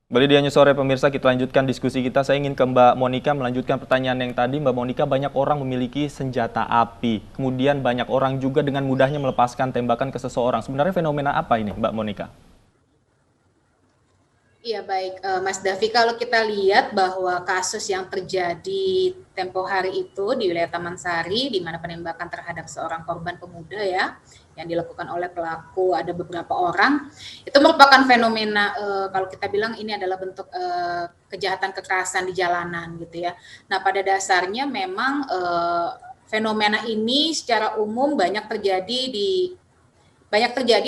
Kembali di Anyu Sore pemirsa, kita lanjutkan diskusi kita. Saya ingin ke Mbak Monica melanjutkan pertanyaan yang tadi. Mbak Monica, banyak orang memiliki senjata api. Kemudian banyak orang juga dengan mudahnya melepaskan tembakan ke seseorang. Sebenarnya fenomena apa ini, Mbak Monica? Iya baik, Mas Davi, kalau kita lihat bahwa kasus yang terjadi tempo hari itu di wilayah Taman Sari, di mana penembakan terhadap seorang korban pemuda ya, yang dilakukan oleh pelaku ada beberapa orang, itu merupakan fenomena kalau kita bilang ini adalah bentuk kejahatan kekerasan di jalanan gitu ya. Nah pada dasarnya memang fenomena ini secara umum banyak terjadi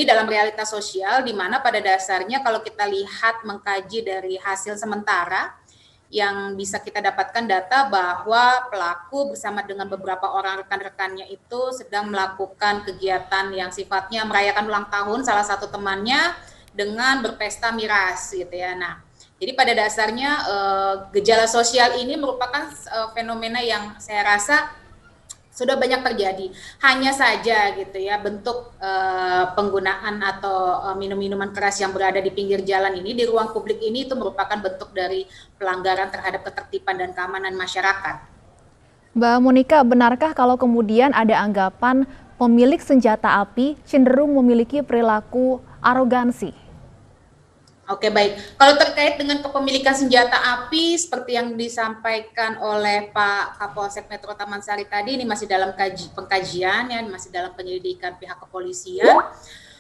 dalam realitas sosial di mana pada dasarnya kalau kita lihat mengkaji dari hasil sementara yang bisa kita dapatkan data bahwa pelaku bersama dengan beberapa orang rekan-rekannya itu sedang melakukan kegiatan yang sifatnya merayakan ulang tahun salah satu temannya dengan berpesta miras gitu ya. Nah, jadi pada dasarnya gejala sosial ini merupakan fenomena yang saya rasa sudah banyak terjadi. Hanya saja gitu ya bentuk penggunaan atau minum-minuman keras yang berada di pinggir jalan ini di ruang publik ini itu merupakan bentuk dari pelanggaran terhadap ketertiban dan keamanan masyarakat. Mbak Monica, benarkah kalau kemudian ada anggapan pemilik senjata api cenderung memiliki perilaku arogansi? Oke baik, kalau terkait dengan kepemilikan senjata api seperti yang disampaikan oleh Pak Kapolsek Metro Taman Sari tadi ini masih dalam pengkajian ya, masih dalam penyelidikan pihak kepolisian.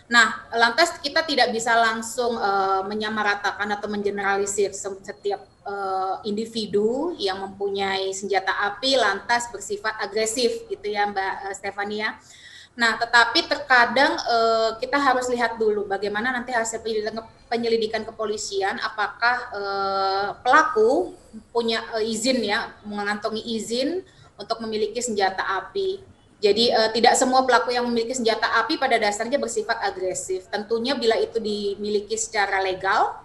Nah, lantas kita tidak bisa langsung menyamaratakan atau mengeneralisir setiap individu yang mempunyai senjata api lantas bersifat agresif gitu ya Mbak Stefania. Nah, tetapi terkadang kita harus lihat dulu bagaimana nanti hasil penyelidikan kepolisian, apakah pelaku punya izin ya, mengantongi izin untuk memiliki senjata api. Jadi tidak semua pelaku yang memiliki senjata api pada dasarnya bersifat agresif. Tentunya bila itu dimiliki secara legal,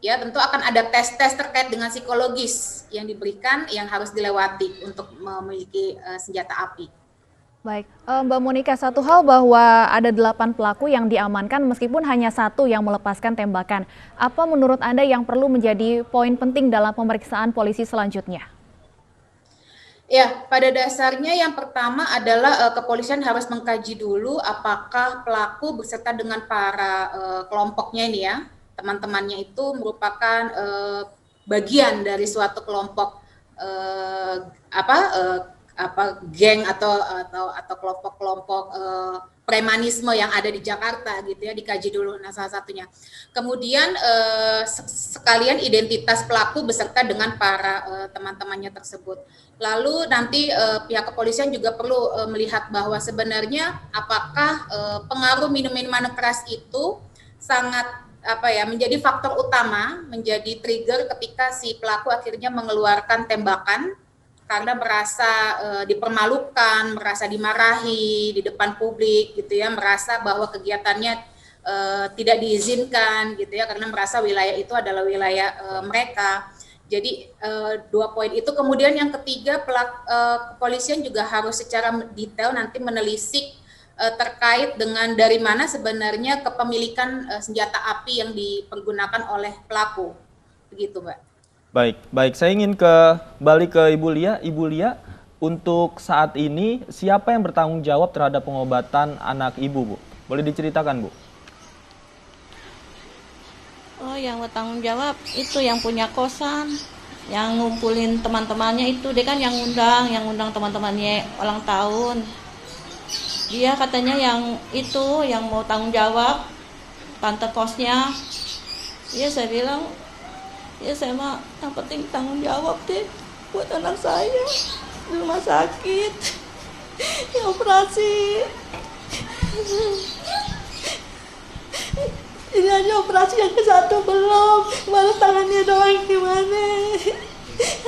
ya tentu akan ada tes-tes terkait dengan psikologis yang diberikan yang harus dilewati untuk memiliki senjata api. Baik, Mbak Monica, satu hal bahwa ada 8 pelaku yang diamankan meskipun hanya satu yang melepaskan tembakan. Apa menurut Anda yang perlu menjadi poin penting dalam pemeriksaan polisi selanjutnya? Ya, pada dasarnya yang pertama adalah kepolisian harus mengkaji dulu apakah pelaku beserta dengan para kelompoknya ini ya, teman-temannya itu merupakan bagian dari suatu kelompok apa geng atau kelompok-kelompok premanisme yang ada di Jakarta gitu ya, dikaji dulu. Nah salah satunya kemudian sekalian identitas pelaku beserta dengan para teman-temannya tersebut. Lalu nanti pihak kepolisian juga perlu melihat bahwa sebenarnya apakah pengaruh minum-minuman keras itu sangat menjadi faktor utama, menjadi trigger ketika si pelaku akhirnya mengeluarkan tembakan karena merasa dipermalukan, merasa dimarahi di depan publik gitu ya, merasa bahwa kegiatannya tidak diizinkan gitu ya, karena merasa wilayah itu adalah wilayah mereka. Jadi dua poin itu. Kemudian yang ketiga, kepolisian juga harus secara detail nanti menelisik terkait dengan dari mana sebenarnya kepemilikan senjata api yang dipergunakan oleh pelaku. Begitu, Mbak. Baik, baik. Saya ingin balik ke Ibu Lia. Ibu Lia, untuk saat ini siapa yang bertanggung jawab terhadap pengobatan anak Ibu, Bu? Boleh diceritakan, Bu? Oh, yang bertanggung jawab itu yang punya kosan, yang ngumpulin teman-temannya itu, dia kan yang undang teman-temannya ulang tahun. Dia katanya yang itu yang mau tanggung jawab, tante kosnya. Ya saya bilang, ya saya mah yang penting tanggung jawab deh buat anak saya di rumah sakit, ya operasi. Ini aja operasi yang ke-1 belum, baru tangannya doang gimana.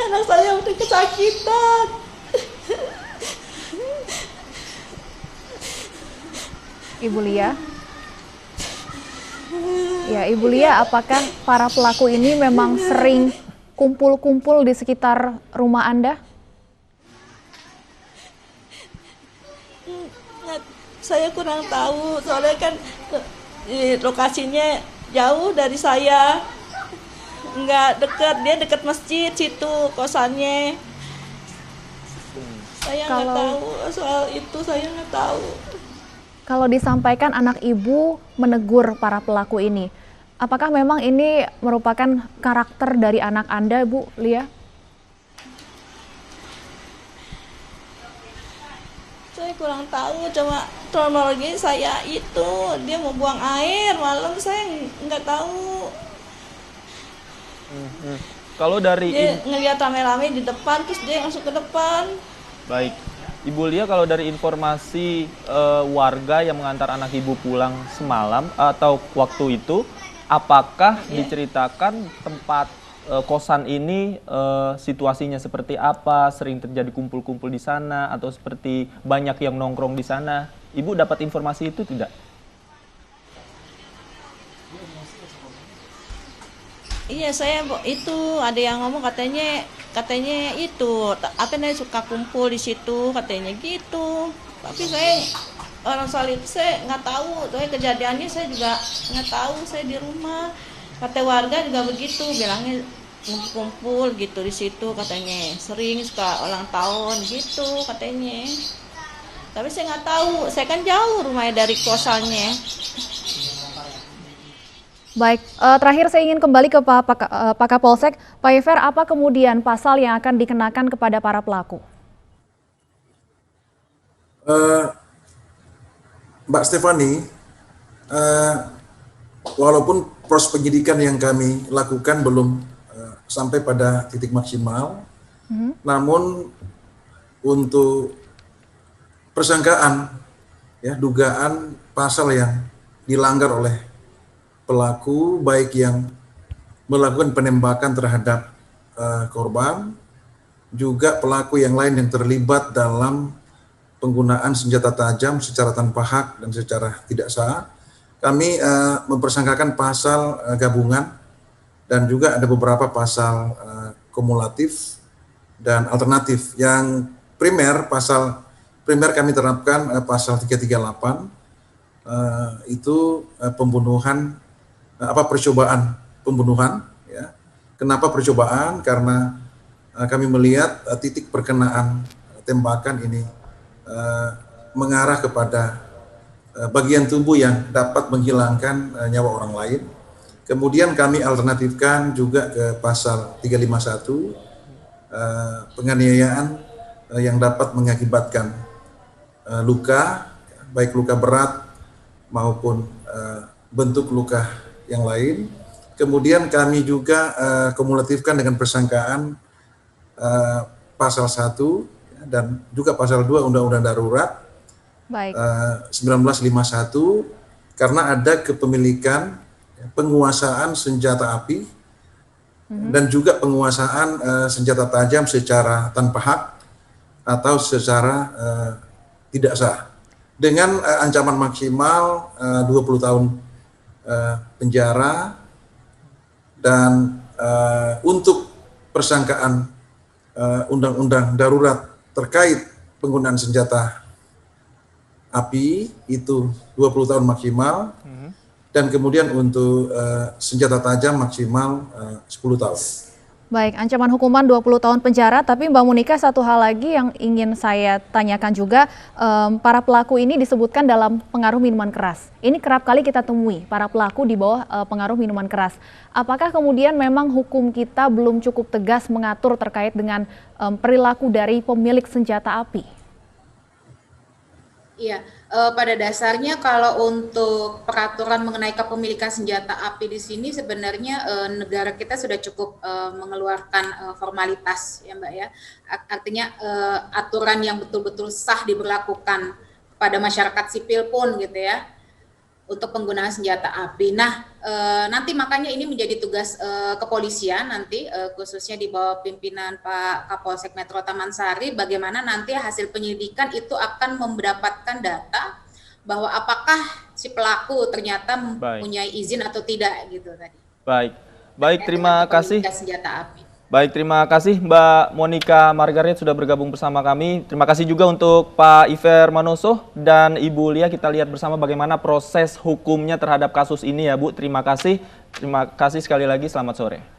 Anak saya udah kesakitan. Ibu Lia? Ya, Ibu Lia, apakah para pelaku ini memang sering kumpul-kumpul di sekitar rumah Anda? Saya kurang tahu, soalnya kan lokasinya jauh dari saya. Nggak deket, dia deket masjid situ kosannya. Saya nggak tahu soal itu, saya nggak tahu. Kalau disampaikan anak ibu menegur para pelaku ini, apakah memang ini merupakan karakter dari anak Anda, Bu Lia? Saya kurang tahu, cuma kronologi saya itu dia mau buang air malam, saya nggak tahu. Kalau dari Dia ngeliat rame-rame di depan, terus dia masuk ke depan. baik, Ibu Lia, kalau dari informasi warga yang mengantar anak ibu pulang semalam atau waktu itu, apakah diceritakan tempat kosan ini situasinya seperti apa? Sering terjadi kumpul-kumpul di sana atau seperti banyak yang nongkrong di sana? Ibu dapat informasi itu tidak? Iya, saya itu ada yang ngomong katanya itu apa namanya suka kumpul di situ katanya gitu. Tapi saya orang soal itu saya nggak tahu. Soalnya kejadiannya saya juga nggak tahu. Saya di rumah. Kata warga juga begitu, bilangnya kumpul gitu di situ katanya. Sering suka ulang tahun gitu katanya. Tapi saya nggak tahu. Saya kan jauh rumahnya dari kosannya. Baik, terakhir saya ingin kembali ke Pak Kapolsek. Pak Iver, apa kemudian pasal yang akan dikenakan kepada para pelaku? Mbak Stefani, walaupun proses penyidikan yang kami lakukan belum sampai pada titik maksimal, namun untuk persangkaan, ya, dugaan pasal yang dilanggar oleh pelaku, baik yang melakukan penembakan terhadap korban, juga pelaku yang lain yang terlibat dalam penggunaan senjata tajam secara tanpa hak dan secara tidak sah, kami mempersangkakan pasal gabungan dan juga ada beberapa pasal kumulatif dan alternatif. Yang pasal primer kami terapkan pasal 338, itu pembunuhan, percobaan pembunuhan, ya. Kenapa percobaan? Karena kami melihat titik perkenaan tembakan ini mengarah kepada bagian tubuh yang dapat menghilangkan nyawa orang lain. Kemudian kami alternatifkan juga ke pasal 351, penganiayaan yang dapat mengakibatkan luka, baik luka berat maupun bentuk luka yang lain. Kemudian kami juga kumulatifkan dengan persangkaan pasal 1 dan juga pasal 2 Undang-Undang Darurat. Baik. 1951, karena ada kepemilikan, penguasaan senjata api dan juga penguasaan senjata tajam secara tanpa hak atau secara tidak sah, dengan ancaman maksimal 20 tahun penjara. Dan untuk persangkaan undang-undang darurat terkait penggunaan senjata api itu 20 tahun maksimal, dan kemudian untuk senjata tajam maksimal 10 tahun. Baik, ancaman hukuman 20 tahun penjara, tapi Mbak Monika, satu hal lagi yang ingin saya tanyakan juga, para pelaku ini disebutkan dalam pengaruh minuman keras. Ini kerap kali kita temui, para pelaku di bawah pengaruh minuman keras. Apakah kemudian memang hukum kita belum cukup tegas mengatur terkait dengan perilaku dari pemilik senjata api? Iya, pada dasarnya kalau untuk peraturan mengenai kepemilikan senjata api di sini sebenarnya negara kita sudah cukup mengeluarkan formalitas, ya Mbak ya. Artinya aturan yang betul-betul sah diberlakukan pada masyarakat sipil pun gitu ya, untuk penggunaan senjata api. Nah, nanti makanya ini menjadi tugas kepolisian nanti, khususnya di bawah pimpinan Pak Kapolsek Metro Taman Sari, bagaimana nanti hasil penyidikan itu akan mendapatkan data bahwa apakah si pelaku ternyata mempunyai izin atau tidak gitu tadi. Baik, terima kasih. Senjata api. Baik, terima kasih Mbak Monika Margaret sudah bergabung bersama kami. Terima kasih juga untuk Pak Iver Manoso dan Ibu Lia. Kita lihat bersama bagaimana proses hukumnya terhadap kasus ini ya Bu. Terima kasih sekali lagi, selamat sore.